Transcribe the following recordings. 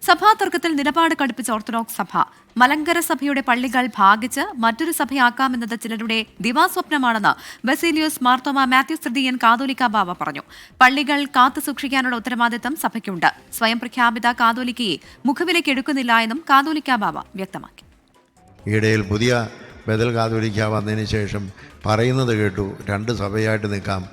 സഭാ തർക്കത്തിൽ നിലപാട് കടുപ്പിച്ച ഓർത്തഡോക്സ് സഭ. മലങ്കര സഭയുടെ പള്ളികൾ ഭാഗിച്ച് മറ്റൊരു സഭയാക്കാമെന്നത് ചിലരുടെ ദിവാസ്വപ്നമാണെന്ന് ബസേലിയോസ് മാർത്തോമ മാത്യൂസ് തൃതീയൻ കാതോലിക്ക ബാവ പറഞ്ഞു. പള്ളികൾ കാത്തുസൂക്ഷിക്കാനുള്ള ഉത്തരവാദിത്തം സഭയ്ക്കുണ്ട്. സ്വയം പ്രഖ്യാപിത കാതോലിക്കയെ മുഖവിലേക്ക് എടുക്കുന്നില്ല എന്നും കാതോലിക്ക ബാവ വ്യക്തമാക്കി. ഈയിടയിൽ പുതിയ ബദൽ കാതോലിക്ക വന്നതിന് ശേഷം പറയുന്നത് കേട്ടു, രണ്ട് സഭയായിട്ട് നിൽക്കാം,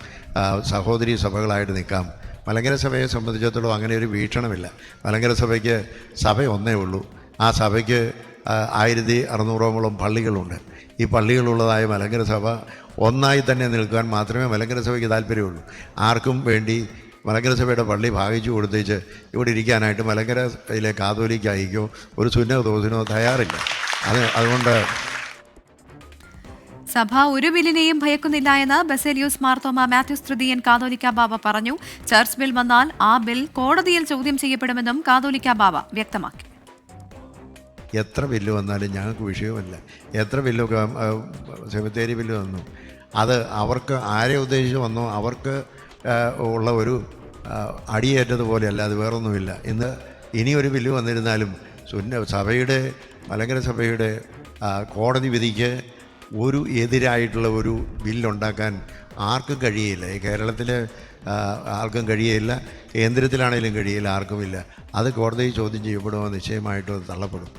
സഹോദരി സഭകളായിട്ട് നിൽക്കാം. മലങ്കര സഭയെ സംബന്ധിച്ചിടത്തോളം അങ്ങനെ ഒരു വീക്ഷണമില്ല. മലങ്കര സഭയ്ക്ക് സഭ ഒന്നേ ഉള്ളൂ. ആ സഭയ്ക്ക് 1600ഓളം പള്ളികളുണ്ട്. ഈ പള്ളികളുള്ളതായ മലങ്കര സഭ ഒന്നായി തന്നെ നിൽക്കാൻ മാത്രമേ മലങ്കര സഭയ്ക്ക് താല്പര്യമുള്ളൂ. ആർക്കും വേണ്ടി മലങ്കര സഭയുടെ പള്ളി ഭാഗിച്ചു കൊടുത്തേച്ച് ഇവിടെ ഇരിക്കാനായിട്ട് മലങ്കരയിലെ കാതോലിക്കായിക്കോ ഒരു സുന്നതോസിനോ തയ്യാറില്ല. അതുകൊണ്ട് സഭ ഒരു ബില്ലിനെയും ഭയക്കുന്നില്ല എന്ന് ബസേലിയോസ് മാർത്തോമ മാത്യൂസ് തൃതീയൻ കാതോലിക്ക ബാവ പറഞ്ഞു. ചർച്ച് ബിൽ വന്നാൽ ആ ബിൽ കോടതിയിൽ ചോദ്യം ചെയ്യപ്പെടുമെന്നും കാതോലിക്ക ബാവ വ്യക്തമാക്കി. എത്ര ബില്ല് വന്നാലും ഞങ്ങൾക്ക് വിഷയമല്ല. എത്ര ബില്ല് സെമിത്തേരി ബില്ല് വന്നു, അത് അവർക്ക് ആരെ ഉദ്ദേശിച്ച് വന്നോ അവർക്ക് ഉള്ള ഒരു അടിയേറ്റതുപോലെയല്ല, അത് വേറൊന്നുമില്ല. ഇനിയൊരു ബില്ല് വന്നിരുന്നാലും സഭയുടെ മലങ്കര സഭയുടെ കോടതി വിധിക്ക് ഒരു എതിരായിട്ടുള്ള ഒരു ബില്ലുണ്ടാക്കാൻ ആർക്കും കഴിയില്ല. ഈ കേരളത്തിൽ ആർക്കും കഴിയില്ല, കേന്ദ്രത്തിലാണെങ്കിലും കഴിയില്ല, ആർക്കുമില്ല. അത് കോടതിയിൽ ചോദ്യം ചെയ്യപ്പെടുമോ നിശ്ചയമായിട്ടും അത് തള്ളപ്പെടും.